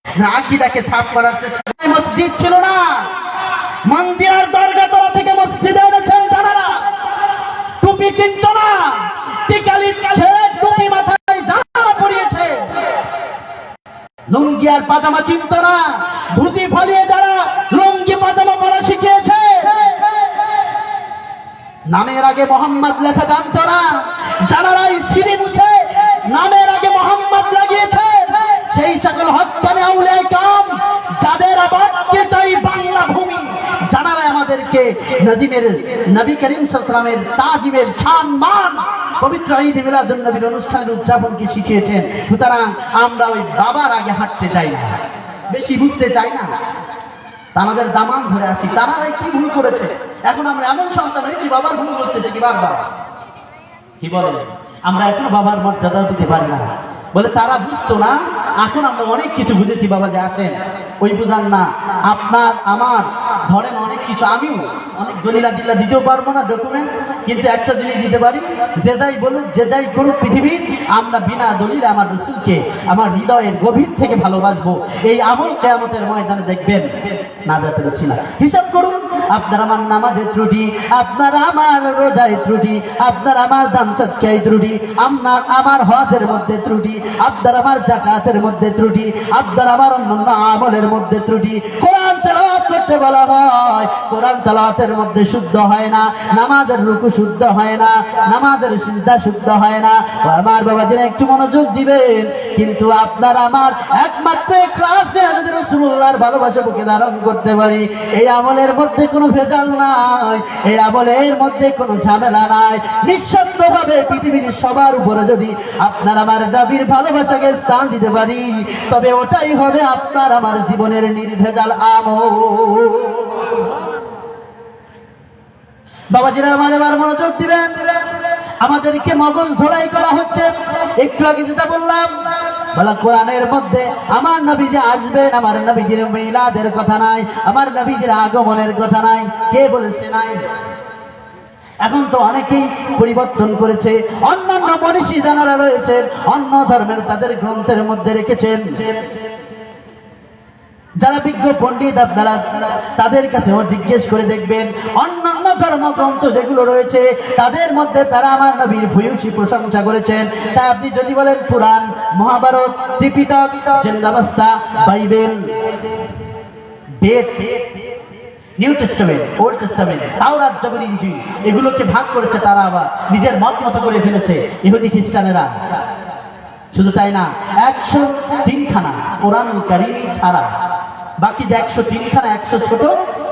আকীদাকে ছাপ করার চেষ্টা। মসজিদ ছিল না, মন্দির দরগাতলা থেকে মসজিদে এনেছেন যারা। টুপি চিনত না, টিকালি ছেড়ে টুপি মাথায় জামা পরিয়েছে। লুঙ্গি আর পাজামা চিনত না, ধুতি ফলিয়ে যারা লুঙ্গি পাজামা পরা শিখিয়েছে। নামের আগে মোহাম্মদ লেখা জানত না, যারা স্ত্রী মুছে নামের আগে মোহাম্মদ লাগিয়েছে। সেই সকল হক্কানি আউলিয়া কাম যাদের আবাদকৃত এই বাংলা ভূমি, যারা আমাদেরকে নদীমের নবী করিম সাল্লাল্লাহু আলাইহি ওয়াসাল্লামের তাজিমের সম্মান পবিত্র ঈদ মিলাদুন নবীর অনুষ্ঠানের উদযাপনকে শিখিয়েছেন। সুতরাং আমরা ওই বাবার আগে হাঁটতে চাই না, বেশি বুঝতে চাই না, তাদের দামান ধরে আসি। তারা কি ভুল করেছে? এখন আমরা এমন সন্তান হয়েছি বাবার ভুল করতেছে কি বারবার। কি বলে, আমরা এখনো বাবার মর্যাদা দিতে পারি না বলে তারা বুঝতো না। এখন আমরা অনেক কিছু বুঝেছি। বাবা যে আছেন ওই বুঝান না, আপনার আমার ধরেন অনেক কিছু। আমিও অনেক দলিল আদিল্লা দিতেও পারবো না, ডকুমেন্টস, কিন্তু একটা জিনিস দিতে পারি, যে যাই বলুক যে যাই করুক পৃথিবীর, আমরা বিনা দলিলে আমার রসুলকে আমার হৃদয়ের গভীর থেকে ভালোবাসবো। এই আমল কিয়ামতের ময়দানে দেখবেন না যাতে রসি না। হিসাব করুন, আপনার আমার নামাজের ত্রুটি, আপনার আমার রোজায় ত্রুটি, আপনার আমার দান সদকায় ত্রুটি, আপনার আমার হজের মধ্যে ত্রুটি, আপনার আমার যাকাতের মধ্যে ত্রুটি, আপনার আমার অন্যান্য আমলের মধ্যে ত্রুটি। কোরআন তেলাওয়াত করতে বলা হয়, কোরআন তেলাওয়াতের মধ্যে শুদ্ধ হয় না, নামাজের রুকু শুদ্ধ হয় না, নামাজের সিজদা শুদ্ধ হয় না। আমার বাবাজিরা একটু মনোযোগ দিবেন। কিন্তু আপনার আমার একমাত্র ইখলাস নিয়ে যদি রাসূলুল্লাহর ভালোবাসা বুকে ধারণ করতে পারি, এই আমলের মধ্যে কোনো ভেজাল নাই, এই আমলের মধ্যে কোনো ঝামেলা নাই। নিঃস্বার্থভাবে পৃথিবীর সবার উপরে যদি আপনার আমার নবীর ভালোবাসাকে স্থান দিতে পারি, তবে ওটাই হবে আপনার আমার জীবনের নির্ভেজাল আমল। বাবাজিরা আমার এবার মনোযোগ দিবেন। আমাদেরকে মগজ ধোলাই করা হচ্ছে। একটু আগে যেটা বললাম, বলা কোরআনের মধ্যে আমার নবী যে আসবেন, আমার নবীজির মিলাদের কথা নাই, আমার নবীজির আগমনের কথা নাই। কে বলেছে নাই? এখন তো অনেকেই পরিবর্তন করেছে। অন্যান্য মনীষী যারা রয়েছেন অন্য ধর্মের, তাদের গ্রন্থের মধ্যে রেখেছেন। যারা বিজ্ঞ পণ্ডিত আপনারা তাদের কাছেও জিজ্ঞেস করে দেখবেন, অন্যান্য ধর্মগ্রন্থ যেগুলো রয়েছে তাদের মধ্যে তারা আমার নবীর ভূয়সী প্রশংসা করেছেন। তা আপনি যদি বলেন পুরাণ, মহাভারত, ত্রিপিটক, জিন্দাবস্তা, বাইবেল, বেদ, নিউ টেস্টামেন্ট, ওল্ড টেস্টামেন্ট, তাওরাত, জবুর, ইনজিল, এগুলোকে ভাগ করেছে তারা, আবার নিজের মত মতো করে ফেলেছে ইহুদি খ্রিস্টানেরা। শুধু তাই না, 103 খানা কোরআনুল কারীম ছাড়া বাকি যে 103 খানা, 100 ছোট,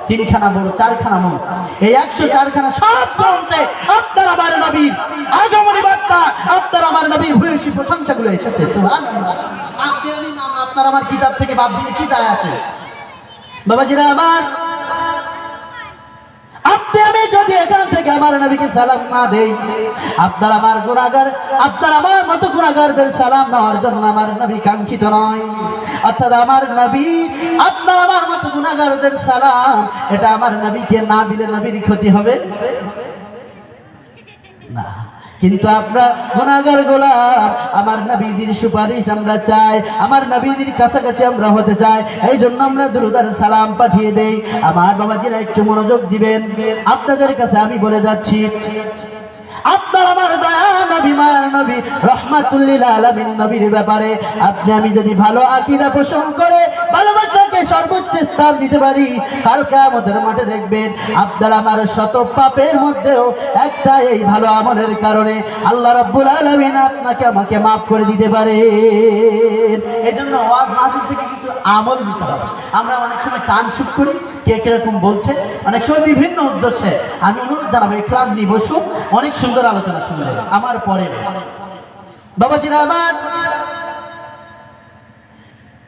3 খানা বড়, 4 খানা মোট, এই 104 খানা সব গ্রন্থে আপনার আমার নবীর আগমনী বার্তা, আপনার আমার নবীর ভূয়সী প্রশংসাগুলো এসেছে। সুবহানাল্লাহ। আপনি আমি নাম আপনার আমার কিতাব থেকে বাদ দিলে কি দায় আছে? বাবাজিরা আমার, আপনি আমি যদি এখান থেকে আমার নবীকে সালাম না দেই, আপনার আমার গুনাহগার, আপনার আমার মতো গুনাহগারদের সালাম নেওয়ার জন্য আমার নবী কাঙ্ক্ষিত নয়। অর্থাৎ আমার নবী আপনার আমার মতো গুনাহগারদের সালাম, এটা আমার নবীকে না দিলে নবীর ক্ষতি হবে না। কিন্তু আমরা গুনাহগার গোলাম, আমার নবীর সুপারিশ আমরা চাই, আমার নবীর কাছাকাছি আমরা হতে চাই, এই জন্য আমরা দুরূদ আর সালাম পাঠিয়ে দেই। আমার বাবাজিরা একটু মনোযোগ দিবেন। আপনাদের কাছে আমি বলে যাচ্ছি, আপনার আমার দয়া নবী, মায়ার নবী, রাহমাতুল লিল আলামিন নবীর ব্যাপারে আপনি আমি যদি ভালো আকীদা পোষণ করে ভালোবাসাকে সর্বোচ্চ স্থান দিতে পারি, কাল কিয়ামতের মাঠে দেখবেন আপনার আমার শত পাপের মধ্যেও একটা এই ভালো আমলের কারণে আল্লাহ রাব্বুল আলামিন আপনাকে আমাকে মাফ করে দিতে পারে। এজন্য ওয়াজ মাহফিল থেকে কিছু আমল নিতে হবে। আমরা অনেক সময় কান চুপ করি, কে কিরকম বলছে, অনেক সময় বিভিন্ন উদ্দেশ্যে। আমি অনুরোধ জানাবো ইখলাস নিয়ে বসুন, অনেক সুন্দর আলোচনা শুনলেন আমার পরে। বাবাজিরা আমার,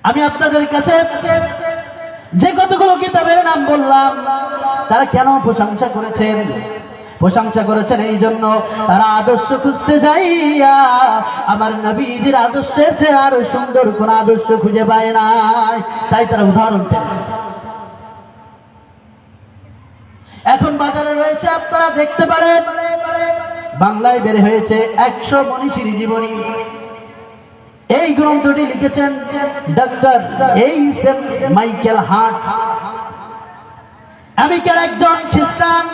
আমি আপনাদের কাছে যে কতগুলো কিতাবের নাম বললাম, তারা কেন প্রশংসা করেছেন? প্রশংসা করেছেন এই জন্য তারা আদর্শ খুঁজতে যাইয়া আমার নবীদের আদর্শের চেয়ে আরো সুন্দর কোন আদর্শ খুঁজে পায় নাই, তাই তারা উদাহরণ পেয়েছে। এখন বাজারে রয়েছে, আপনারা দেখতে পারেন, বাংলায় বের হয়েছে 100 মনীষীর জীবনী। এই গ্রন্থটি লিখেছেন ডক্টর এইচ.এম. মাইকেল হার্ট, আমেরিকার একজন খ্রিস্টান।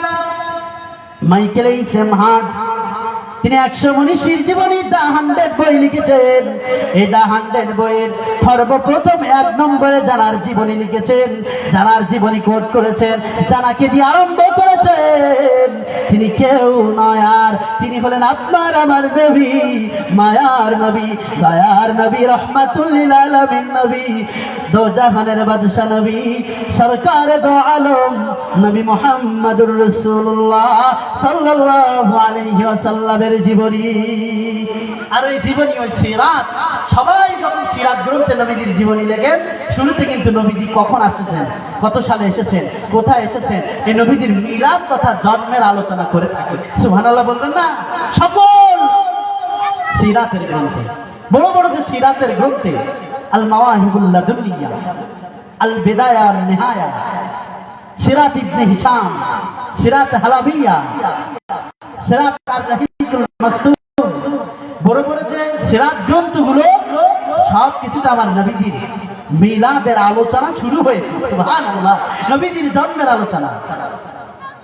Michael HM. হার্ট তিনি 100 মনীষীর জীবনী দা 100 বই লিখেছেন। এই দা 100 বইয়ের সর্বপ্রথম 1 নম্বরে জানার জীবনী লিখেছেন, জানার জীবনী কোট করেছেন, জানাকে দিয়ে আরম্ভ করেছেন। তিনি কেউ নয় আর তিনি হলেন আপনার আমার নবী, মায়ার নবী, দয়ার নবী, রহমাতুল লিল আলামিন নবী, দো জাহানের বাদশা নবী, সরকার দো আলম নবী মুহাম্মদুর রাসূলুল্লাহ সাল্লাল্লাহু আলাইহি ওয়াসাল্লামের জীবনী। আর ওই জীবনী ওই সিরাত, সবাই যখন সিরাত গ্রন্থে নবীজির জীবনী লেখেন, শুরুতে কিন্তু নবীজি কখন এসেছেন, কত সালে এসেছেন, কোথায় এসেছেন, এই নবীজির মিলাদ তথা জন্মের আলোচনা করে থাকে। সুবহানাল্লাহ বলবেন না? সকল সিরাতের গ্রন্থে, বড় বড় যে সিরাতের গ্রন্থে, আল মাওয়াহিবুল লাদুনিয়া, আল বিদায়া ওয়ান নিহায়া, সিরাত ইবনে হিশাম, সিরাত হালাবিয়া, সিরাত আর-রাহিকুল মাকতুম, বড় বড় যে সিরাত গ্রন্থগুলো সব কিছুতে আমার নবীজির মিলাদের আলোচনা শুরু হয়েছে। সুবহানাল্লাহ, নবীজির জন্মের আলোচনা।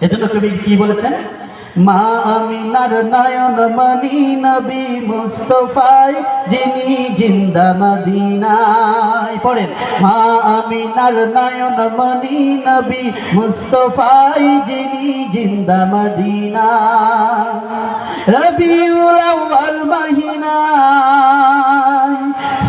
এজন্য কবি কি বলেছেন? মা আমিনার নয়ন মনি নবী মুস্তাফাই যিনি জিন্দা মদিনায়। পড়েন, মা আমিনার নয়ন মনি নবী মুস্তাফাই যিনি জিন্দা মদিনায়। রবিউল আউয়াল মহিনায়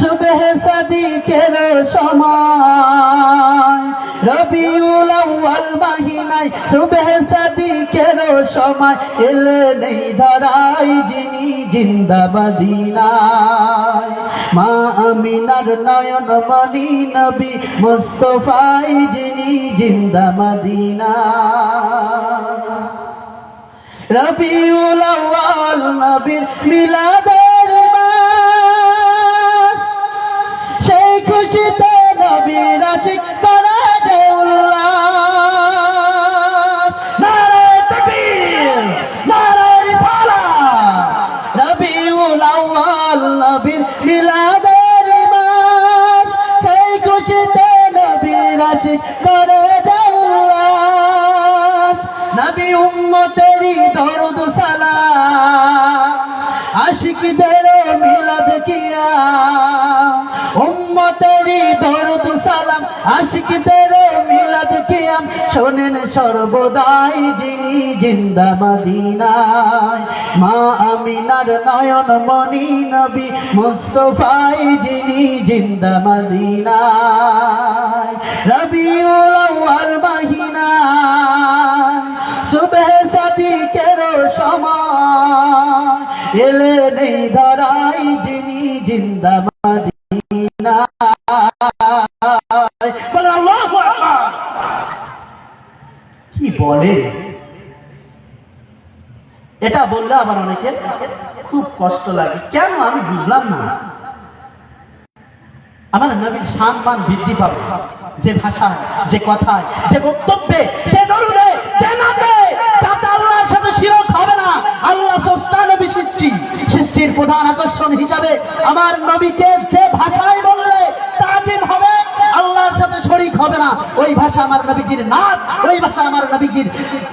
সুবহ সাদিকের সময়, রবিউল আউয়াল মহিনায় সুবহ সাদিকের সময় এলেন এই ধরায় যিনি জিন্দা মদিনায়। মা আমিনার নয়ন মনি নবী মুস্তাফাই যিনি জিন্দা মদিনায়। রবিউল আউয়াল নবীর মিলাদের মাস, সেই খুশিতে নবীর আশিক করে যে উল্লাস। নারায়ে তাকবীর, নারায়ে রিসালাত। রবিউল আউয়াল নবীর মিলাদের মাস, সেই খুশিতে নবীর আশিক করে যে উল্লাস। নবী উম্মতেরই দরুদ সালাম, আশিকদের মিলাদ কিয়া, উম্মতেরই দরুদ সালাম, আশিকদের মিলাদ কিয়াম শোনেন সর্বদাই যিনি জিন্দা মদিনায়। মা আমিনার নয়ন মনি নবী মুস্তাফাই যিনি জিন্দা মদিনায়। রবিউল আউয়াল মহিনায় সুবহ সাদিকের সময় এলেন এই ধরায় যিনি জিন্দা মদিনায়। বলেন আল্লাহু আকবার। কি বলে এটা বললে আবার অনেকে খুব কষ্ট লাগে, কেন আমি বুঝলাম না। আমার নবীর সম্মান বৃদ্ধি পাবে যে ভাষায়, যে কথায়, যে বক্তব্যে, যে দরুদে, যে নাতে, যাতে আল্লাহর সাথে শিরক হবে না। আল্লাহ সস্তা নবী সৃষ্টি, সৃষ্টির প্রধান আকর্ষণ হিসাবে আমার নবীকে যে ভাষায় বললে তাজিম হবে, আল্লাহর সাথে শরীক হবে না, ওই ভাষা আমার নবীজির নাত, ওই ভাষা আমার নবীজির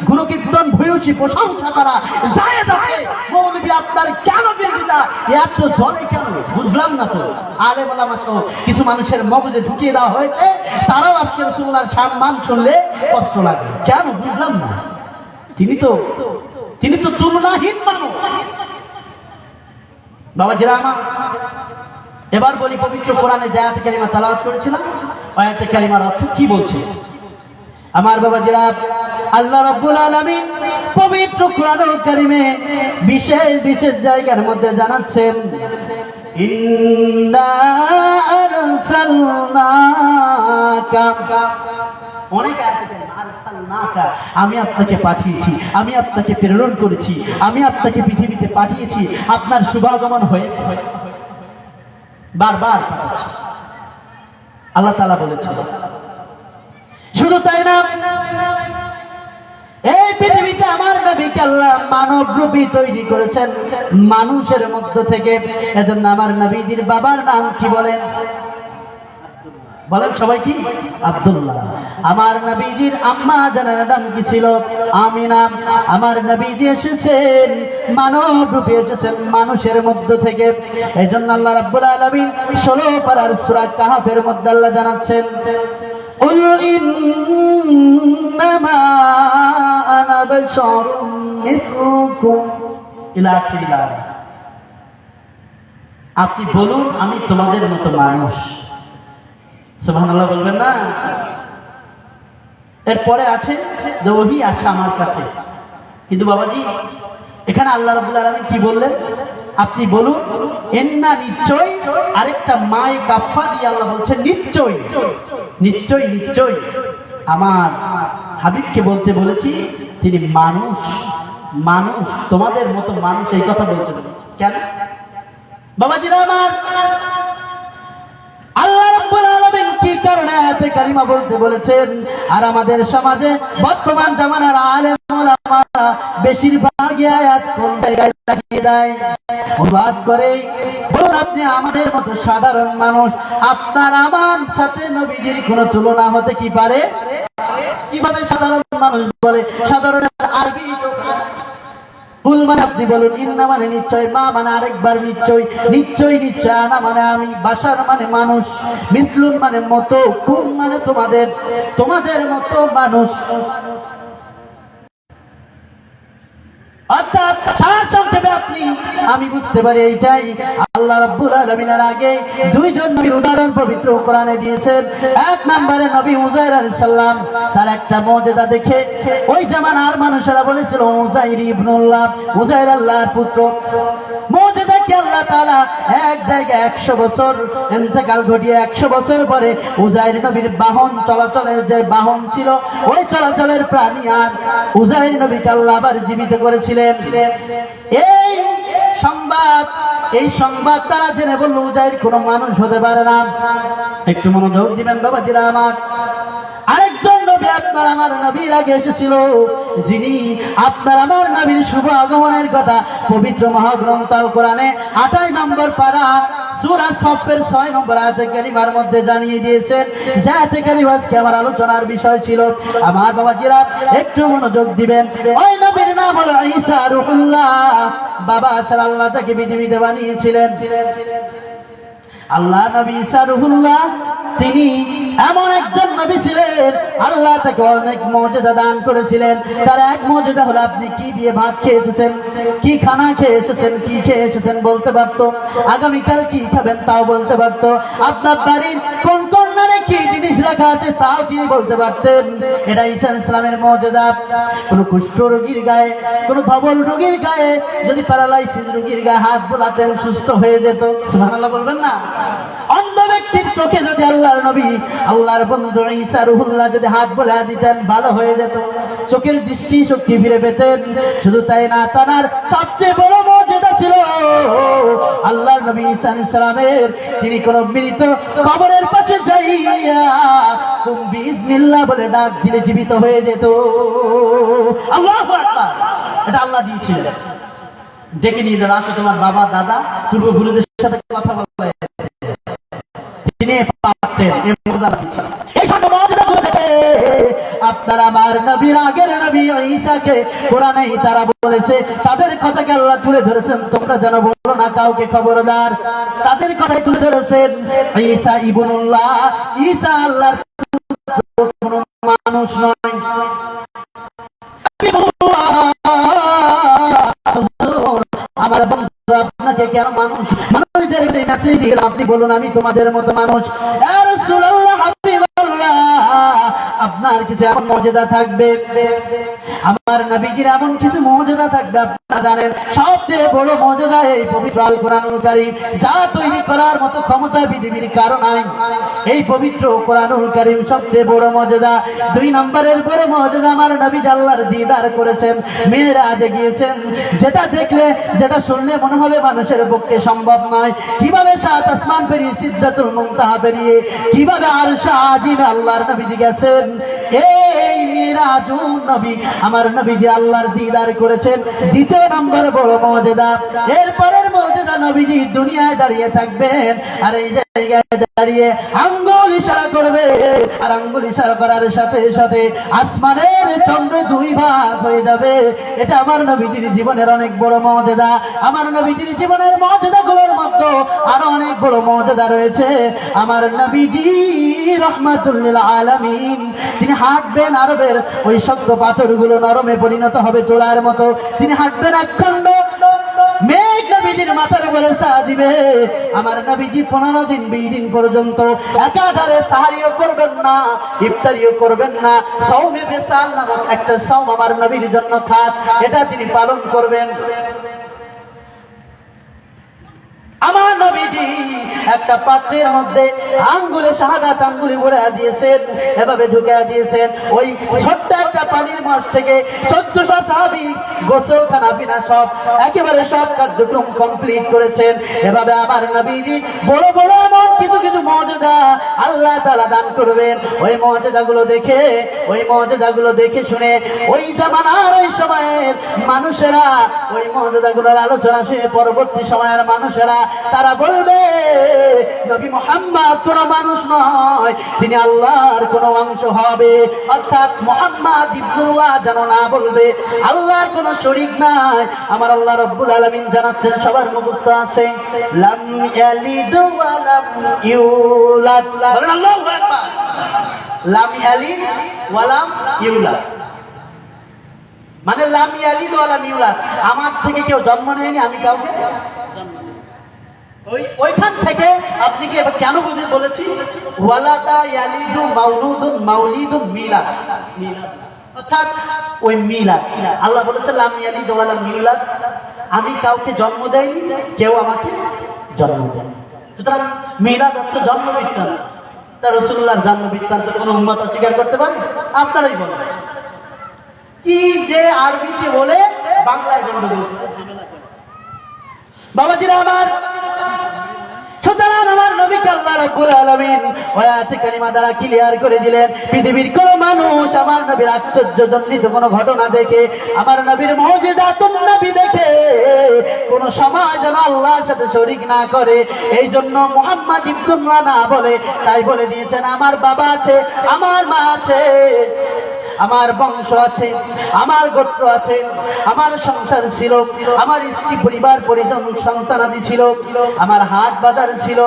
গুণকীর্তন ভূয়সী প্রশংসা করা জায়েজ আছে। মৌলবী আপনার কেন বিরোধিতা, এত জলে কেন বুঝলাম না তো। আলেম ওলামা সহ কিছু মানুষের মগজে ঢুকিয়ে দেওয়া হয়েছে, তারাও আজকে রাসূলুল্লাহর সম্মান শুনলে কষ্ট লাগে, কেন বুঝলাম না। তিনি তো তুলনাহীন মানুষ। বাবাজিরা আমার, এবার বলি পবিত্র কোরআনে যে আয়াতে কারিমা তেলাওয়াত করেছিলাম, আয়াতে কারিমার অর্থ কি বলছে আমার বাবাজিরা। আল্লাহ রাব্বুল আলামিন পবিত্র কোরআনুল কারীমে বিশেষ বিশেষ জায়গার মধ্যে জানাচ্ছেন, ইন্না আরসালনাকা, অনেক আয়াতে কারিমা আরসালনাকা, আমি আপনাকে পাঠিয়েছি, আমি আপনাকে প্রেরণ করেছি, আমি আপনাকে পৃথিবীতে পাঠিয়েছি, আপনার শুভাগমন হয়েছে, বারবার পাঠাচ্ছি আল্লাহ তাআলা বলেছেন। শুধু তাই না, এই পৃথিবীতে আমার নবী নবীকে আল্লাহ মানব রূপী তৈরি করেছেন মানুষের মধ্য থেকে। এজন্য আমার নবীজির বাবার নাম কি বলেন? বলেন সবাই কি? আব্দুল্লাহ। আমার নবীজির আম্মা জানের নাম কি ছিল? আমিনা। আমার নবীজি এসেছেন মানব রূপে, এসেছেন মানুষের মধ্য থেকে। এজন্য আল্লাহ রাব্বুল আলামিন 16 পারার সূরা কাহফের মধ্যে আল্লাহ জানাচ্ছেন, কুল ইন্নামা আনা বাশারুম মিসলুকুম ইলা আখিরিল আয়াত। আপনি বলুন আমি তোমাদের মতো মানুষ। সুবহানাল্লাহ বলবেন না? এরপরে আছে যে ওহী আসে আমার কাছে। কিন্তু বাবাজি এখানে আল্লাহ রাব্বুল আলামিন কি বললেন? আপনি বলুন এন্না নিশ্চয়। আরেকটা মায়ে কাফা দিয়ে আল্লাহ বলছেন নিশ্চয় নিশ্চয় নিশ্চয় আমার হাবিবকে বলতে বলেছি তিনি মানুষ, মানুষ তোমাদের মতো মানুষ, এই কথা বলতে বলেছি। কেন বাবাজিরা আমার? আল্লাহ রাব্বুল আলামিন কি কারণে আয়াতে কারিমা বলতে বলেছেন? আর আমাদের সমাজে বর্তমান জামানার আলেম ওলামারা বেশিরভাগই আয়াত কোন জায়গায় লাগিয়ে দেয়, অনুবাদ করে। বলুন আপনি আমাদের মতো সাধারণ মানুষ, আপনার আমার সাথে নবীজির কোনো তুলনা হতে কি পারে? কিভাবে সাধারণ মানুষ বলে? সাধারণ আরবি কুল মানে আপনি বলুন, ইন্না মানে নিশ্চয়, মা মানে আরেকবার নিশ্চয়, নিশ্চয় নিশ্চয়, আনা মানে আমি, বাশার মানে মানুষ, মিসলুন মানে মতো, কুম মানে তোমাদের, তোমাদের মতো মানুষ। অর্থাৎ সংক্ষেপে আপনি আমি বুঝতে পারি এইটাই, আল্লাহ রাব্বুল আলামিনের আগে দুইজন নবীর উদাহরণ পবিত্র কোরআনে দিয়েছেন। এক নম্বরে নবী উযাইর আলাইহিস সালাম, তার একটা মুজিজা দেখে ওই জামানার মানুষেরা বলেছিল উযাইর ইবনুল্লাহ, উযাইর আল্লাহর পুত্র। মুজিজা কি আল্লাহ তাআলা এক জায়গায় 100 বছর ইন্তেকাল ঘটিয়ে 100 বছর পরে উযাইর নবীর বাহন চলাচলের যে বাহন ছিল ওই চলাচলের প্রাণী আর উযাইর নবীকে আল্লাহ আবার জীবিত করেছিলেন। এই সংবাদ তারা জেনে বলল উযাইর কোনো মানুষ হতে পারে না। একটু মনোযোগ দিবেন বাবাজিরা আমার। আরেকজন নবী আপনার আমার নবীর আগে এসেছিল, যিনি আপনার আমার নবীর শুভ আগমনের কথা পবিত্র মহাগ্রন্থ আল কোরআনে 28 নম্বর পারা সূরা সফের 6 নম্বর আয়াতে কারিমার মধ্যে জানিয়ে দিয়েছেন। যে আয়াতে কারিমা আজকে আমার আলোচনার বিষয় ছিল। আমার বাবাজিরা একটু মনোযোগ দিবেন। ওই নবীর নাম হলো ঈসা রূহুল্লাহ। বাবা আসলে আল্লাহ তাকে পৃথিবীতে বানিয়েছিলেন। আল্লাহ নবী ঈসা রূহুল্লাহ তিনি এমন একজন নবী ছিলেন, আল্লাহ তাকে অনেক মুজিজা দান করেছিলেন। তার এক মুজিজা হলো আপনি কি দিয়ে ভাত খেয়ে এসেছেন, কি খানা খেয়ে এসেছেন, কি খেয়ে এসেছেন বলতে পারতো। আগামীকাল কি খাবেন তাও বলতে পারতো। আপনার বাড়ির কোন কর্নারে কি জিনিস রাখা আছে তাও তিনি বলতে পারতেন। এটা ঈসা আলাইহিস সালামের মুজিজা। কোন কুষ্ঠ রোগীর গায়ে, কোন ধবল রোগীর গায়ে যদি প্যারালাইসিস রোগীর গায়ে হাত বোলাতেন সুস্থ হয়ে যেত। সুবহানাল্লাহ বলবেন না? অন্ধ ব্যক্তির চোখে যদি আল্লাহর নবী আল্লাহর বন্ধু ঈসা রূহুল্লাহ যদি হাত বোলা দিতেন ভালো হয়ে যেত, চোখের দৃষ্টি শক্তি ফিরে পেতেন। শুধু তাই না, তার সবচেয়ে বড় মুজিজা ছিল আল্লাহর নবী ঈসা আলাইহিস সালামের তিনি কোন মৃত কবরের পাশে যাইয়া কুম বিইজনিল্লাহ বলে ডাক দিলে জীবিত হয়ে যেত। আল্লাহু আকবার। এটা আল্লাহ দিয়েছিলেন। ডেকে নিয়ে যান, আসো তোমার বাবা দাদা পূর্বপুরুষদের সাথে কথা বলা। তিনি পারতেন এই সব মুজিজাগুলো থেকে আপনার আমার নবীর আগের নবী ঈসাকে কোরআনেই তারা বলেছে, তাদের কথাকে আল্লাহ তুলে ধরেছেন। তোমরা যেন বলো না কাউকে, খবরদার। তাদের কথাই তুলে ধরেছেন। ঈসা ইবনুল্লাহ, ঈসা আল্লাহর কোনো মানুষ নয়। আমার বন্ধু আপনাকে কেন মানুষ, মানুষদের মেসেজ দিলাম, আপনি বলুন আমি তোমাদের মতো মানুষ। ইয়া রাসূলুল্লাহ, হাবিবাল্লাহ, আপনার কিছু এমন মুজিজা থাকবে, আমার নবীজির এমন কিছু মুজিজা থাকবে আপনারা জানেন। সবচেয়ে বড় মুজিজা এই পবিত্র আল কোরআনুল কারীম, যা তৈরি করার মতো ক্ষমতা পৃথিবীর কারো নাই। এই পবিত্র কোরআনুল কারীম সবচেয়ে বড় মুজিজা। 2 নম্বরের বড় মুজিজা আমার নবী আল্লাহর দিদার করেছেন, মিরাজে গিয়েছেন। যেটা দেখলে, যেটা শুনলে মনে হবে মানুষের পক্ষে সম্ভব নয়। কিভাবে 7 আসমান পেরিয়ে সিদরাতুল মুনতাহা পেরিয়ে কিভাবে আরশ আজিমে আল্লাহর নবীজি গেছেন, এই মিরাজুন নবী, আমার নবীজি আল্লাহর দিদার করেছেন। দ্বিতীয় নম্বর বড় মুজিজা, এরপরের মুজিজা নবীজি দুনিয়ায় দাঁড়িয়ে থাকবেন আর এই জায়গায় দাঁড়িয়ে আঙ্গুল ইশারা করবে, আর আঙ্গুল ইশারা করার সাথে সাথে আসমানের চন্দ্র দুই ভাগ হয়ে যাবে। এটা আমার নবীজির জীবনের অনেক বড় মুজিজা। আমার নবীজির জীবনের মুজিজাগুলোর মধ্যে আরো অনেক বড় মুজিজা রয়েছে। আমার নবীজি রাহমাতুল লিল আলামিন, তিনি হাঁটবেন আরবের ওই শক্ত পাথরগুলো নরমে পরিণত হবে তোলার মতো। তিনি হাঁটবেন একখণ্ড মেঘ নবীজির মাথার উপরে ছায়া দিবে। আমার নবীজি 15 দিন 20 দিন পর্যন্ত একাধারে সাহারিও করবেন না, ইফতারিও করবেন না। সাওমে বিসাল নামক একটা সাওম আমার নবীর জন্য খাস, এটা তিনি পালন করবেন। আমার নবীজি একটা পাত্রের মধ্যে আঙ্গুলে শাহাদাত আঙ্গুলি ভরে দিয়েছেন, এভাবে ঢুকে দিয়েছেন। ওই ছোট্ট একটা পানির মাছ থেকে 1400 সাহাবী গোসল খানা পিনা সব একেবারে সব কার্যক্রম কমপ্লিট করেছেন। এভাবে আমার নবীজি বড় বড় এমন কিছু কিছু মুজিজা আল্লাহ তাআলা দান করবেন। ওই মুজিজাগুলো দেখে শুনে ওই জামানার ওই সময়ের মানুষেরা ওই মুজিজাগুলোর আলোচনা শুনে পরবর্তী সময়ের মানুষেরা তারা বলবে নবী মুহাম্মদ কোন মানুষ নয়, তিনি আল্লাহর কোন অংশ হবে। অর্থাৎ মুহাম্মদ ইবনুল্লাহ যেন না বলবে, আল্লাহর কোন শরীক নাই। আমার আল্লাহ রাব্বুল আলামিন জানাচ্ছেন, সবার মুখস্থ আছে, লাম ইয়ালিদ ওয়া লাম ইউলাদ। বলেন আল্লাহু আকবার। লাম ইয়ালিদ ওয়া লাম ইউলাদ মানে লাম ইয়ালিদ ওয়া লাম ইউলাদ, আমার থেকে কেউ জন্ম নেয়নি, আমি কাউকে ওইখান থেকে আপনি কি এবার কেন বুঝে বলেছি ওয়ালাদা ইয়ালিদু মাউলুদুন মাউলিদুন মিলাদ, অর্থাৎ ওই মিলাদ আল্লাহ বলেছেন লাম ইয়ালিদ ওয়া লাম ইউলাদ, আমি কাউকে জন্ম দেইনি, কেউ আমাকে জন্ম দেয়। সুতরাং মিলাদ অর্থ জন্ম বৃত্তান্ত। তা রাসূলুল্লাহর জন্ম বৃত্তান্ত কোন উম্মত অস্বীকার করতে পারে? আপনারাই বলেন। কি যে আরবিতে বলে বাংলায় গন্ডগোল ঝামেলা করে বাবাজিরা আমার। সুতরাং আমার নবীকে আল্লাহ রাব্বুল আলামিন আয়াতে কারিমা দ্বারা ক্লিয়ার করে দিলেন, পৃথিবীর কোন মানুষ আমার নবীর আশ্চর্যজনিত কোন ঘটনা দেখে, আমার নবীর মুজিজাতুন নবী দেখে কোন সময় যেন আল্লাহর সাথে শরীক না করে। এই জন্য মুহাম্মদ ইবনুল্লাহ না বলে, তাই বলে দিয়েছেন আমার বাবা আছে, আমার মা আছে, আমার বংশ আছে, আমার গোত্র আছে, আমার সংসার ছিল, আমার স্ত্রী পরিবার পরিজন সন্তানাদি ছিল, আমার হাট বাজার ছিল।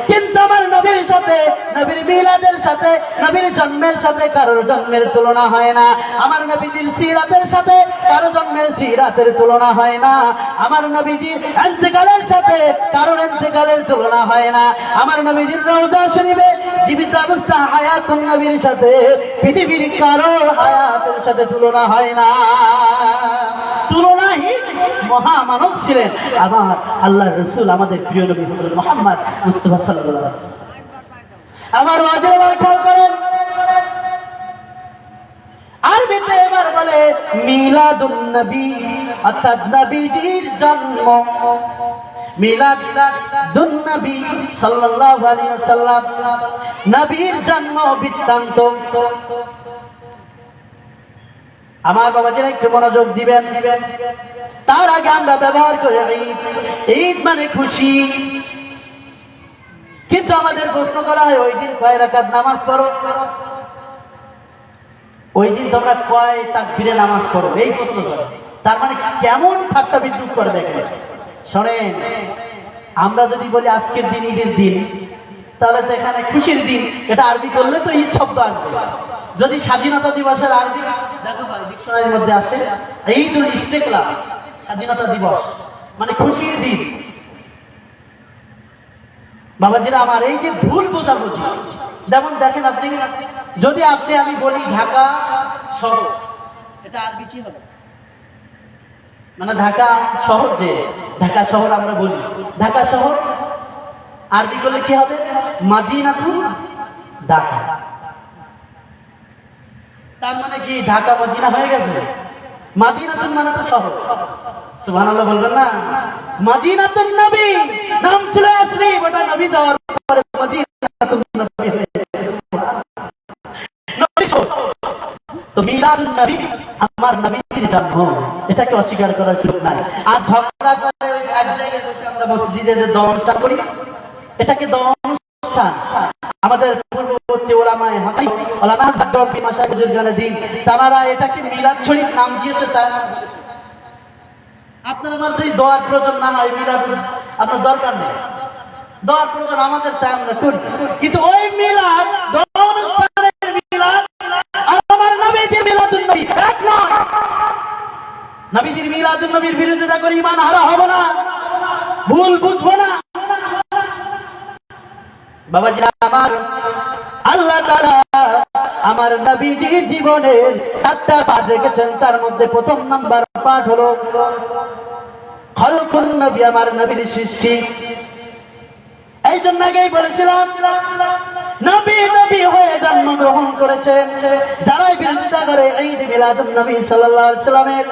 কিন্তু আমার নবীর সাথে, নবীর মিলাদের সাথে, নবীর জন্মের সাথে কারোর জন্মের তুলনা হয় না। আমার নবীজির সিরাতের সাথে কারোর জন্মের সিরাতের তুলনা হয় না। আমার নবীজির ইন্তেকালের সাথে কারোর ইন্তেকালের তুলনা হয় না। আমার নবীজির রওজা শরীফে জীবিত অবস্থা হায়াতুন নবীর সাথে পৃথিবীর কারোর হায়াতের সাথে তুলনা হয় না। তুলনাহীন মহামানব ছিলেন আমার আল্লাহর রাসূল, আমাদের প্রিয় নবী হযরত মুহাম্মদ মুস্তাফা সাল্লাল্লাহু আলাইহি ওয়াসাল্লাম। আমার ওয়াজিবার খেয়াল করেন, আরবিতে এবার বলে মিলাদুন নবী, অর্থাৎ নবীজির জন্ম। মিলাদুন নবী সাল্লাল্লাহু আলাইহি ওয়াসাল্লাম, নবীর জন্ম বৃত্তান্ত। আমার বাবাজিরা একটু মনোযোগ দিবেন। তার আগে আমরা ব্যবহার করি ঈদ, ঈদ মানে খুশি। কিন্তু আমাদের প্রশ্ন করা হয় ওই দিন কয় রাকাত নামাজ পড়ো, ওই দিন তোমরা কয় তাকবীরে নামাজ পড়ো, এই প্রশ্ন করে। তার মানে কেমন ঠাট্টা বিদ্রুপ করে দেখেন। শোনেন, আমরা যদি বলি আজকের দিন ঈদের দিন, তাহলে তো এখানে খুশির দিন, এটা আরবি করলে তো ঈদ শব্দ আসবে। যদি স্বাধীনতা দিবসের আরবি দেখো ডিকশনারির মধ্যে আসে ঈদুল ইস্তেকলাল, স্বাধীনতা দিবস মানে খুশির দিন। বাবাজিরা আমার, এই যে ভুল বোঝাবুঝি, যেমন দেখেন আপনি, যদি আমি বলি ঢাকা শহর, এটা আরবি কি হবে? মানে ঢাকা শহর, যে ঢাকা শহর আমরা বলি, ঢাকা শহর আরবি করলে কি হবে? মাদিনাতুল ঢাকা। তার মানে কি ঢাকা মদিনা হয়ে গেছে? মাদিনাতুন মানে তো শহর। সুবহানাল্লাহ বলবেন না? মাদিনাতুন নবী নাম ছিল আসরি, ওটা নবী যাওয়ার পরে মাদিনাতুন নবী হয়ে গেছে। তো মিলাদুন নবী আমার নবীর জন্ম, এটাকে অস্বীকার করার সুযোগ নাই। আর ঝগড়া করে ওই এক জায়গায় বসে আমরা মসজিদে যে দোয়া অনুষ্ঠান করি, এটাকে দোয়া অনুষ্ঠান। আমাদের পূর্ববর্তী ওলামায়ে হাদিস, ওলামায়ে হাদিস মাশায়েখ বুজুর্গানে দ্বীন, তারা এটাকে মিলাদ শরীফ নাম দিয়েছে। তার আপনার আমার যদি দোয়ার প্রয়োজন না হয়, মিলাদ আপনার দরকার নেই, দোয়ার প্রয়োজন আমাদের, তাই আমরা করি। কিন্তু ওই মিলাদ দোয়া অনুষ্ঠানের মিলাদ আর আমার নবীজির মিলাদুন নবী এক নয়। নবীজির মিলাদুন নবীর বিরোধিতা করে ঈমান হারা হব না, ভুল বুঝবো না। বাবাজি আমার, আল্লাহ তাআলা আমার নবীজির জীবনের 4টা পাঠ রেখেছেন, তার মধ্যে প্রথম নাম্বার পাঠ হলো খালকুন নবী, আমার নবীর সৃষ্টি। এই জন্য আগেই বলেছিলাম নবী নবী হয়ে জন্মগ্রহণ করেছেন। যারাই বিরোধিতা করে ঈদ মিলাদুন নবী সাল্লাল্লাহু আলাইহি সাল্লামের,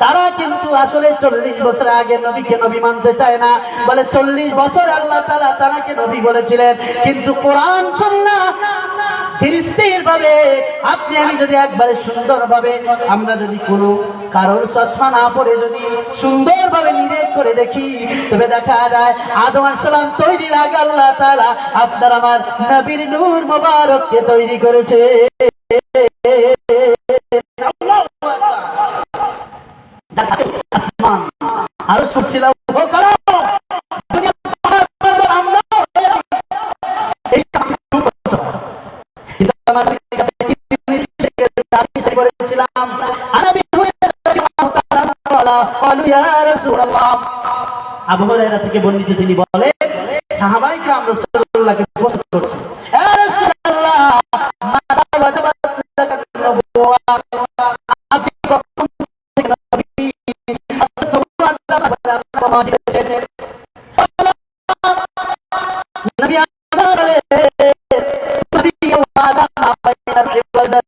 তারা কিন্তু আসলে 40 বছর আগে নবীকে নবী মানতে চায় না। বলে 40 বছর আল্লাহ তাআলা তাকে নবী বলেছিলেন, কিন্তু কোরআন সুন্নাহ স্থির ভাবে আপনি আমি যদি একবারে সুন্দর ভাবে, আমরা যদি কোনো কারোর চশমা না পড়ে যদি সুন্দর ভাবে নিরেট করে দেখি, তবে দেখা যায় আদম আলাইহিস সালাম তৈরির আগে আল্লাহ তাআলা আপনার আমার নবীর নূর মোবারককে তৈরি করেছে। আসমান আরো সুশীলা আবু হুরায়রা থেকে বর্ণিত, তিনি বলেন সাহাবায়ে কিরাম রাসূলুল্লাহকে প্রশ্ন করছে, ইয়া রাসূলুল্লাহ মাতা ওয়াজাবাত লাকাত নবুওয়া, আপনি প্রথম থেকে নবী, আল্লাহ দিয়েছেন। নবী আমার নবী ওয়াদা বাইনাল ইবাদাত,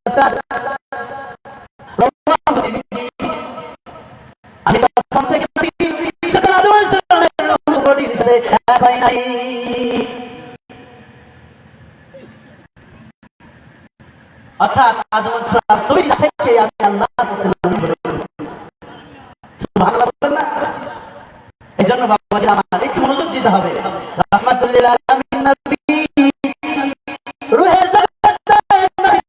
আমি প্রথম থেকে নবী অর্থাৎ আদম আলাইহিস সালাম তৈরি থেকে আমি আল্লাহর কাছে নবী বলে, সুবহানাল্লাহ বলেন না? এজন্য বাবাজি আমার একটু মনোযোগ দিতে হবে। রাহমাতুল লিল আলামিন নবী রূহের জগতে নবী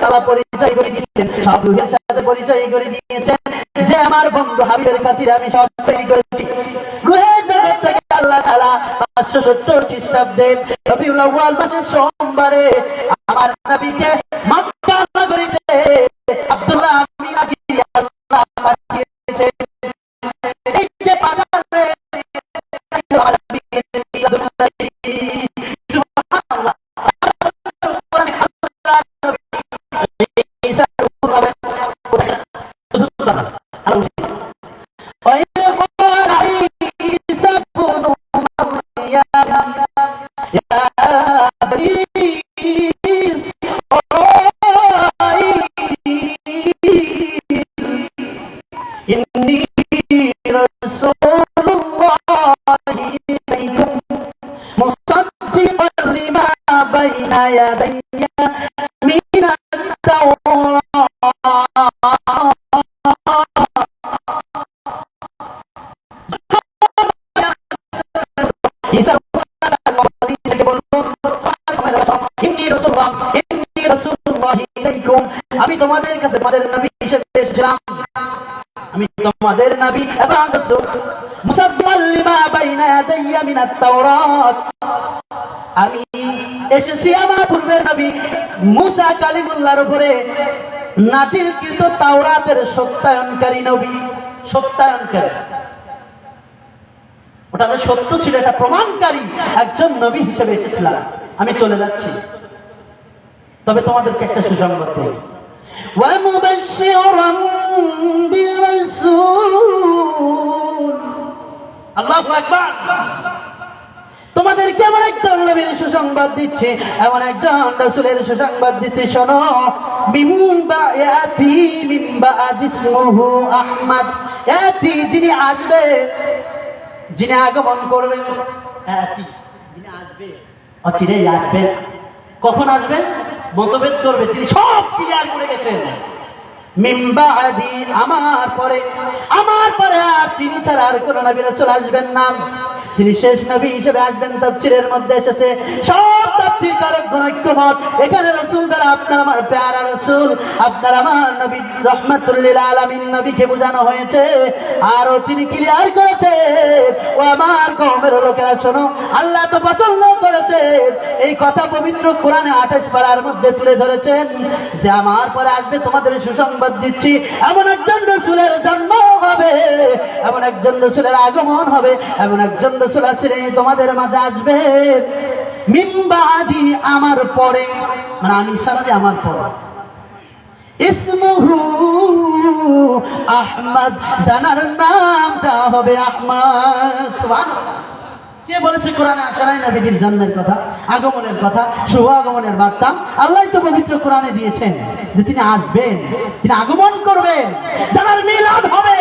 তাআলা পরিচয় করে দিয়েছেন, সব রূহের সাথে পরিচয় করে দিয়েছেন যে আমার বন্ধু হাবিবের খাতিরে আমি সব তৈরি করেছি। রূহের জগৎ থেকে আল্লাহ তাআলা 570 খ্রিস্টাব্দে রবিউল আউয়াল মাসের সোমবারে আমার নবীকে মক্কা নগরীতে আব্দুল্লাহ আমিনা দিয়ে আল্লাহ পাঠিয়েছেন। এই যে পাঠালেন সুবহানাল্লাহ, আমি তোমাদের কাছে তোমাদের নবী হিসেবে এসেছিলাম, আমি তোমাদের নবী এবং রাসূল, মুসাদ্দিকাল লিমা বাইনা ইয়াদাইয়া মিনাত তাওরাত, আমি এসেছি আমার পূর্বের নবী মুসা কালিমুল্লাহর উপরে নাজিলকৃত তাওরাতের সত্যায়নকারী নবী। সত্যায়নকারী, ওটা যে সত্য ছিল এটা প্রমাণকারী একজন নবী হিসেবে এসেছিলাম। আমি চলে যাচ্ছি, তবে তোমাদেরকে একটা সুসংবাদ দেই, ওয়া মুবাশশিরাম বিরাসূল, আল্লাহু আকবার, তোমাদেরকে এমন একজন নবীর সুসংবাদ দিচ্ছে, এমন একজন রাসূলের সুসংবাদ দিচ্ছে, শোনো, মিন বায়াতি মিন বা'দি ইসমুহু আহমদ, ইয়াতি যিনি আসবে, যিনি আগমন করবেন, ইয়াতি যিনি আসবে, অচিরেই আসবেন। কখন আসবেন? মতভেদ করবে, তিনি সব ক্লিয়ার করে গেছেন। মিন বাদি, আমার পরে আর তিনি ছাড়া আর কোন নবী রাসূল আসবেন না, তিনি শেষ নবী হিসেবে আসবেন। তাফসীরের মধ্যে এসেছে, সব তাফসীরকারগণ ঐক্যমত, এখানে রাসূল দ্বারা আপনার আমার প্যারা রাসূল, আপনার আমার নবী রাহমাতুল লিল আলামিন নবীকে বোঝানো হয়েছে। আর তিনি ক্লিয়ার করেছে, ও আমার কওমের লোকেরা শোনো, আল্লাহ তো পছন্দ করেছে এই কথা পবিত্র কোরআনে 28 পারার মধ্যে তুলে ধরেছেন যে আমার পরে আসবে, তোমাদের সুসংবাদ দিচ্ছি, এমন একজন রাসূলের জন্ম হবে, এমন একজন রাসূলের আগমন হবে, এমন একজন রাসূল আছে তোমাদের মাঝে আসবে। মিন বাদি, আমার পরে, মানে আমি ছাড়া যে আমার পরে। ইসমুহু আহমদ, জানার নামটা হবে আহমদ। সুবহানাল্লাহ। কে বলেছে কোরআনে আসে নাই নবীজির জন্মের কথা, আগমনের কথা, শুভ আগমনের বার্তা? আল্লাহ তো পবিত্র কোরআনে দিয়েছেন যে তিনি আসবেন, তিনি আগমন করবেন, জানার মিলাদ হবে।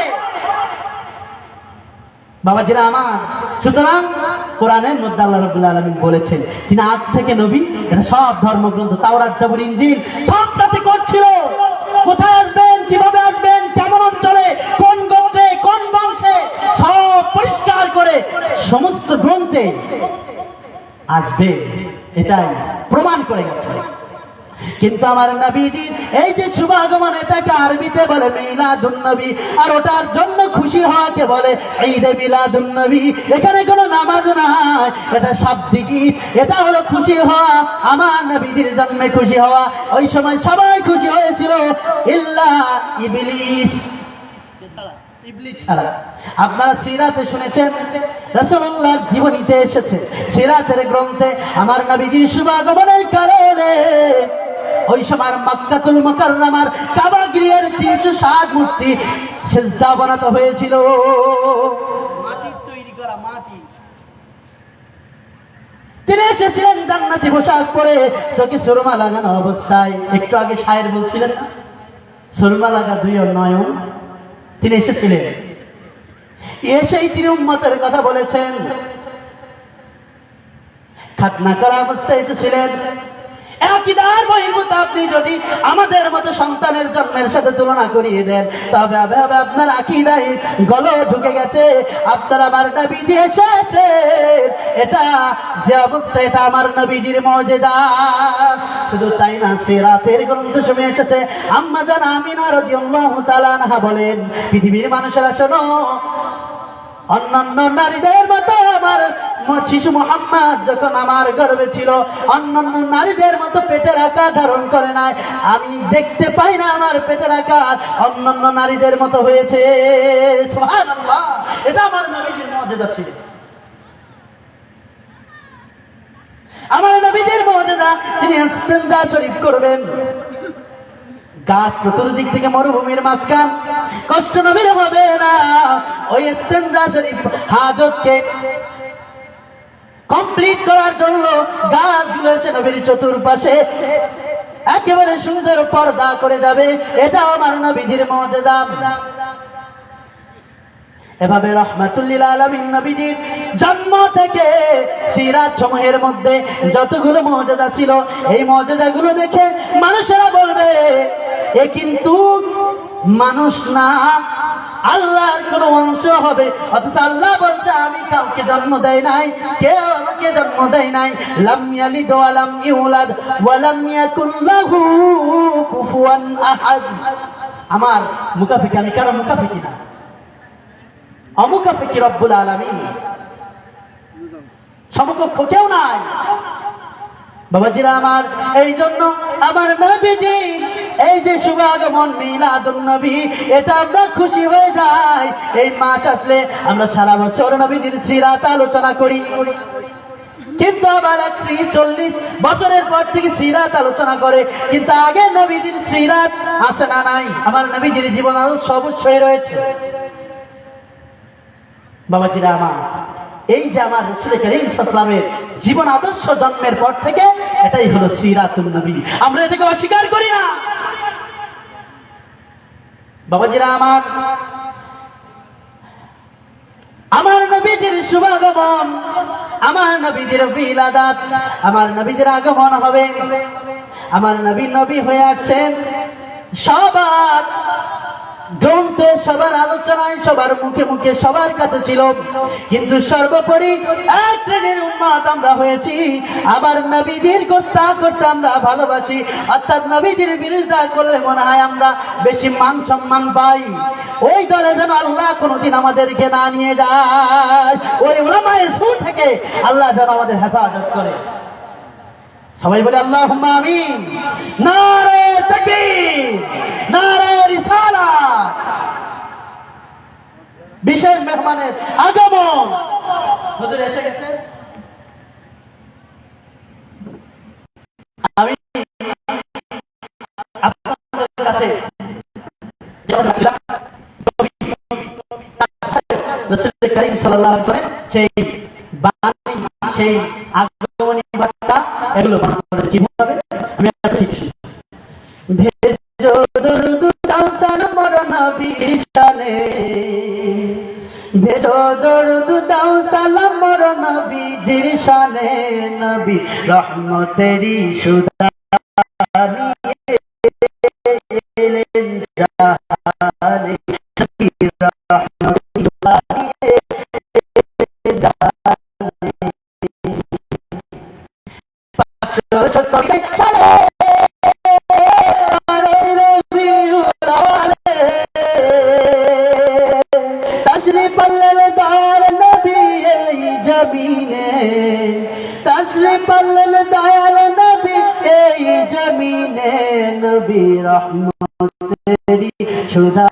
বাবাজিরা আমার, সুতরাং কোরআনের মধ্যে আল্লাহ রাব্বুল আলামিন বলেছেন তিনি আজ থেকে নবী। এটা সব ধর্মগ্রন্থ, তাওরাত, জাবুর, ইনজিল সব তাতে করছিল। কোথায় আসবেন, কিভাবে আসবেন, কেমন অঞ্চলে, কোন গোত্রে, কোন বংশে, সব পরিষ্কার করে সমস্ত গ্রন্থে আসবে, এটাই প্রমাণ করে গেছে। কিন্তু আমার নবীজির এই যে শুভ আগমন, এটাকে আরবিতে বলে মিলাদুন নবী, আর ওটার জন্য খুশি হওয়াকে বলে ঈদে মিলাদুন নবী। এখানে কোনো নামাজ নাই, এটা শাব্দিক ঈদ, এটা হলো খুশি হওয়া, আমার নবীজির জন্মে খুশি হওয়া। ওই সময় সবাই খুশি হয়েছিল ইল্লা ইবলিস, ইবলিস ছাড়া। আপনারা সিরাতে শুনেছেন, রাসূলুল্লাহর জীবনীতে এসেছে, সিরাতের গ্রন্থে, আমার নবীজির শুভ আগমনের কারণে ওই সময় মক্কাতুল মুকাররমার কাবা গৃহের 360 মূর্তি সিজদা বানাতে হয়েছিল, মাটির তৈরি করা, মাটি। তিনি এসেছিলেন জান্নাতি পোশাক পরে, চোখে সুরমা লাগানো অবস্থায়। একটু আগে শায়ের বলছিলেন না, সুরমা লাগা দুই নয়ন। তিনি এসেছিলেন, এসেই তিনি উম্মতের কথা বলেছেন। খাতনা করা অবস্থায় এসেছিলেন। একইদার বহির্ভূত আপনি যদি আমাদের মতো সন্তানের জন্মের সাথে তুলনা করিয়ে দেন, তবে আপনার আকীদায় গলো ঢুকে গেছে। আপনার আমার নবীজি এসেছে, এটা যে অবস্থা, এটা আমার নবীজির মুজিজা। শুধু তাই না, সিরাতের গ্রন্থ সময় এসেছে, আম্মা জান আমিনা রাদিয়াল্লাহু তাআলা আনহা বলেন, পৃথিবীর মানুষেরা শোনো, অন্যান্য নারীদের মতো আমার শিশু মুহাম্মদ যখন আমার গর্ভে ছিল, অন্যান্য নারীদের মতো পেটের আকার ধারণ করে নাই। আমি দেখতে পাই না আমার পেটের আকার অন্যান্য নারীদের মতো হয়েছে। সুবহানাল্লাহ, এটা আমার নবীজির মুজিজা ছিল। আমার নবীজির মুজিজা, তিনি ইস্তেনজা শরীফ করবেন। গাছ চতুর্দিক থেকে, মরুভূমির মাঝখান, কষ্ট নবীর হবে না। ওই ইস্তেনজা শরীফ হাজতকে কমপ্লিট করার জন্য গাছগুলো এসে নবীর চতুর্পাশে একেবারে সুন্দর পর্দা করে যাবে। এটা আমার নবীজির মুজিজা। এভাবে রাহমাতুল লিল আলামিন নবীজির জন্ম থেকে সিরাত সমূহের মধ্যে যতগুলো মুজিজা ছিল, এই মুজিজাগুলো দেখে মানুষেরা বলবে এ কিন্তু মানুষ না, আল্লাহর কোন অংশ হবে। অথচ আল্লাহ বলছে আমি কাউকে জন্ম দেয় নাই, কেউ আমাকে জন্ম দেয় নাই। লাম ইয়ালিদ ওয়া লাম ইউলাদ ওয়া লাম ইয়াকুল লাহু কুফুয়ান আহাদ। আমার মুকাফিকি, আমি কারো মুকাফিকি না, অমুকাফিকি রব্বুল আলামিন, সমকক্ষ কেউ নাই। বাবাজিরা আমার, এই জন্য আমার নবীজি এই যে শুভ আগমন মিলাদুন নবী, এটা আমরা খুশি হয়ে যাই। এই মাস আসলে আমরা সারা বছর নবীজির সিরাত আলোচনা করি, কিন্তু আবার 40 বছরের পর থেকে সিরাত আলোচনা করে। কিন্তু আগে নবীজির সিরাত আছে না নাই? আমার নবীজির জীবন আদর্শ অবশ্যই রয়েছে। বাবাজিরা আমার, এই যে আমার রাসূল কারীম সাল্লাল্লাহু আলাইহি ওয়াসাল্লামের জীবন আদর্শ জন্মের পর থেকে এটাই হলো সিরাতুন নবী, আমরা এটাকে অস্বীকার করি না। বাবাজিরা আমার, আমার নবীজির শুভাগমন, আমার নবীজির বিলাদাত, আমার নবীজির আগমন হবে। আমার নবী নবী হয়ে আসছেন, সবার গ্রন্থে, সবার আলোচনায়, সবার মুখে মুখে, সবার কাছে ছিল। কিন্তু সর্বোপরি এক শ্রেণীর উম্মত আমরা হয়েছি, আবার নবীজির গোস্তা করতে আমরা ভালোবাসি, অর্থাৎ নবীজির বিরোধিতা করলে মনে হয় আমরা বেশি মান সম্মান পাই। ওই দলে যেন আল্লাহ কোনোদিন আমাদেরকে না নিয়ে যায়, ওই উলামায়ে সু থেকে আল্লাহ যেন আমাদের হেফাজত করে। সবাই বলে আল্লাহুম্মা আমিন। নারে তাকবীর, নারে রিসালাত। বিশেষ মেহমানের আগমন, হুজুর এসে গেছে। আমি আপনাদের কাছে রাসূল করিম সাল্লাল্লাহু আলাইহি ওয়াসাল্লাম সেই বাণী, সেই আগমনী বার্তা, এগুলো কিভাবে আমি ভেজো দরুদ দাও সালাম মোর নবীর শানে, ভেজো দরুদ দাও সালাম মোর নবীজির শানে, নবী রহমতেরি সুধা নিয়ে এলেন জাহানে, নবী রহমতেরি সুধা নিয়ে এলেন জাহানে। 500 সালে तशरीफ दार नबी जमीने, तशरीफ दार नबी जमीने, नबी रहमतेरी सुधा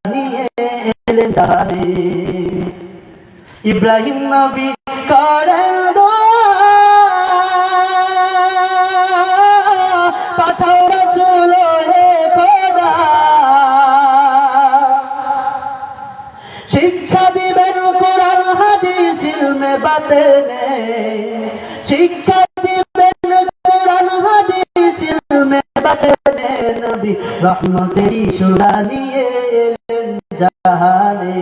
निये एलेन जाने। इब्राहिम नबी करेन পাঠাও রাসূল হে খোদা, শিক্ষা দিবেন কোরআন হাদিস ইলমে বাতেনে, শিক্ষা দিবেন কোরআন হাদিস ইলমে বাতেনে, নবী রহমতেরি সুধা নিয়ে এলেন জাহানে।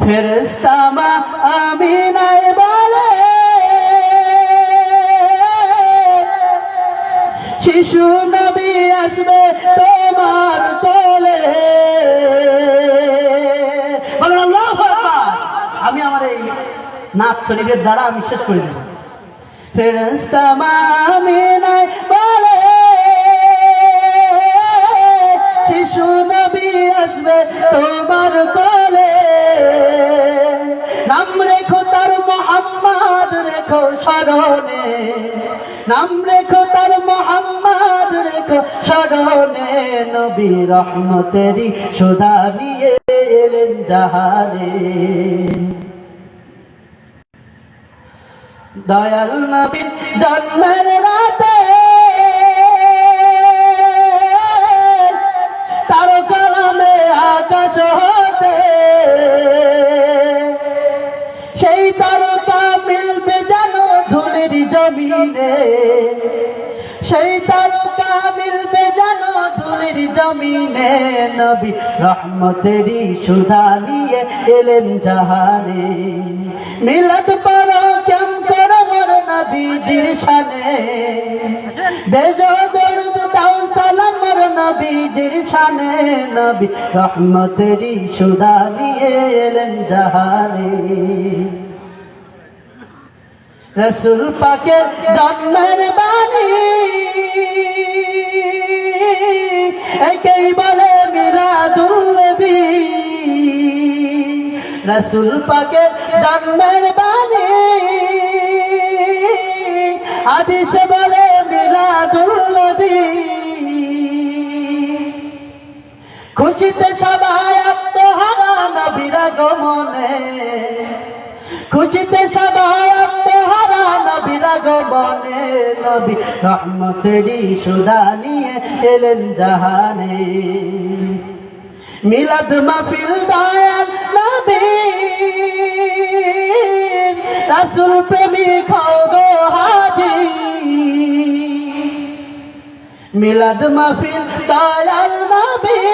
ফেরেশতা মা আমিনায় বলে, শিশু নবী আসবে তোমার কোলে। বলেন আল্লাহু আকবার। আমি আমার এই নাচ শরীফের দ্বারা আমি শেষ করে দেব। ফেরেশতা আমিনায় বলে, শিশু নবী আসবে তোমার কোলে, নাম রেখো তার মুহাম্মদ রেখো স্মরণে, নাম রেখো তার মুহাম্মদ রেখো স্মরণে, নবী রহমতেরি সুধা নিয়ে এলেন জাহানে। দয়াল নবীর জন্মের রাতে তারকা নামে আকাশ হতে, সেই তারকা মিলবে জানো ধুলির জমিনে, সেই তারকা মিলবে জানো ধুলির জমিনে, নবী রহমতেরি সুধা নিয়ে এলেন জাহানে। মিলাদ পড়ো কেম করো মোর নবীজির শানে, ভেজো দরুদ দাও সালাম মোর নবীজির শানে, নবী রহমতেরি সুধা নিয়ে এলেন জাহানে। রসুল পাকের জন্মের বাণী একেই বলে মিলাদুন নবী, রসুল পাকের জন্মের বাণী হাদিসে বলে মিলাদুন নবী। খুশিতে সবাই আত্মহারা নবীর আগমনে, খুশিতে সবাই আত্মহারা নবীর আগমনে, নবী রহমতেরি সুধা নিয়ে এলেন জাহানে। মিলাদ মাহফিল দয়াল নবীর, রাসূল প্রেমিক হও গো হাজি, মিলাদ মাহফিল দয়াল নবীর,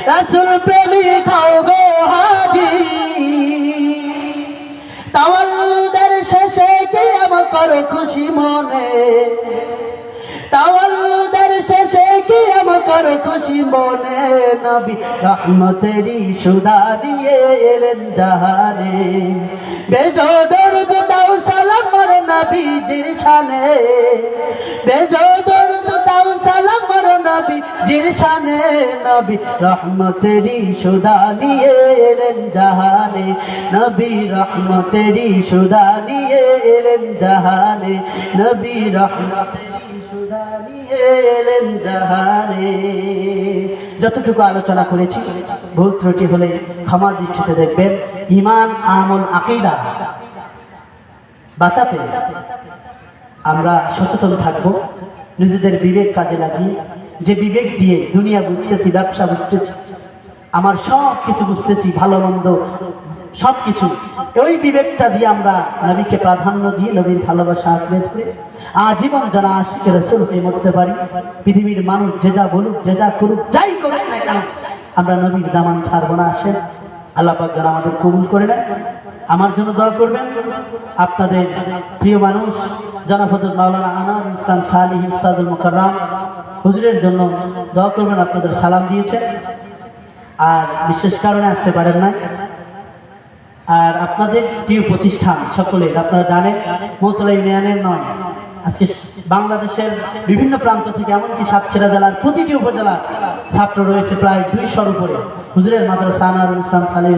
রাসূল প্রেমিক হও গো হাজি তাওয়াল্লুদের শেষে কিয়াম করো খুশি মনে তাওয়াল্লুদের শেষে কিয়াম করো খুশি মনে নবী রহমতেরই সুধা নিয়ে এলেন জাহানে বেজো দরুদ দাও সালাম মোর নবীজির শানে বেজো দরুদ দাও সালাম মোর নবীজির শানে নবী রহমতেরই সুধা নিয়ে এলেন জাহানে নবী রহমতেরই সুধা নিয়ে এলেন জাহানে নবী রহমতেরই সুধা নিয়ে এলেন জাহানে। যতটুকু আলোচনা করেছি ভুল ত্রুটি হলে ক্ষমা দৃষ্টিতে দেখবেন। ঈমান আমল আকীদা বাঁচাতে আমরা সচেতন থাকব, নিজেদের বিবেক কাজে লাগিয়ে, যে বিবেক দিয়ে দুনিয়া বুঝতেছি, ব্যবসা বুঝতেছি, আমার সব কিছু বুঝতেছি, ভালো মন্দ সব কিছু, ওই বিবেকটা দিয়ে আমরা নবীকে প্রাধান্য দিয়ে নবীর ভালোবাসা আঁকড়ে ধরে আজীবন যারা আশিক রাসূল হয়ে মরতে পারি। পৃথিবীর মানুষ যে যা বলুক, যে যা করুক, যাই করুক না কেন, আমরা নবীর দামান ছাড়বো না। আসেন আল্লাহ পাক যেন আমাদের কবুল করে নেন। আমার জন্য দোয়া করবেন। আপনাদের প্রিয় মানুষ জনাব হযরত মাওলানা আনোয়ারুল ইসলাম সালিহী উস্তাদুল মুকাররম হুজুরের জন্য দোয়া করবেন। আপনাদের সালাম দিয়েছেন, আর বিশেষ কারণে আসতে পারেন না। আর আপনাদের প্রিয় প্রতিষ্ঠান সকলের আপনারা জানেন মহতলা ইউনিয়নের নয়, আজকে বাংলাদেশের বিভিন্ন প্রান্ত থেকে এমনকি সাতক্ষীরা জেলার প্রতিটি উপজেলা ছাত্র রয়েছে প্রায় 200-র উপরে। হুজুরের মাদ্রাসা আনোয়ারুল ইসলাম সালিহী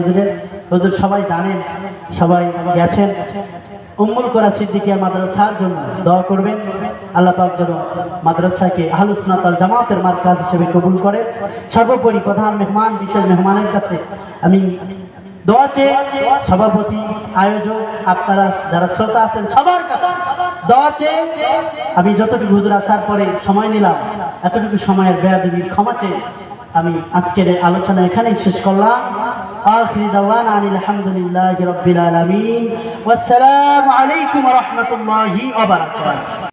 হুজুর সবাই জানেন, সবাই গেছেন। উম্মুল কোরা সিদ্দিকিয়া মাদ্রাসার জন্য দোয়া করবেন। আল্লাহ পাক যেন মাদ্রাসাকে আহলুস সুন্নাত ওয়াল জামাতের মারকাজ হিসেবে কবুল করেন। সর্বোপরি প্রধান মেহমান, বিশেষ মেহমানের কাছে আমি দোয়া চেয়ে, সভাপতি, আয়োজক, আপনারা যারা শ্রোতা আছেন সবার কাছে দোয়া চেয়ে আমি যতটুকু হুজুর আসার পরে সময় নিলাম, এতটুকু সময়ের বেয়াদবির ক্ষমা চেয়ে আমি আজকের আলোচনা এখানেই শেষ করলাম। আখিরি দাওয়ানা আনিল হামদুলিল্লাহি রাব্বিল আলামিন। ওয়াসসালামু আলাইকুম ওয়া রাহমাতুল্লাহি ওয়া বারাকাতুহু।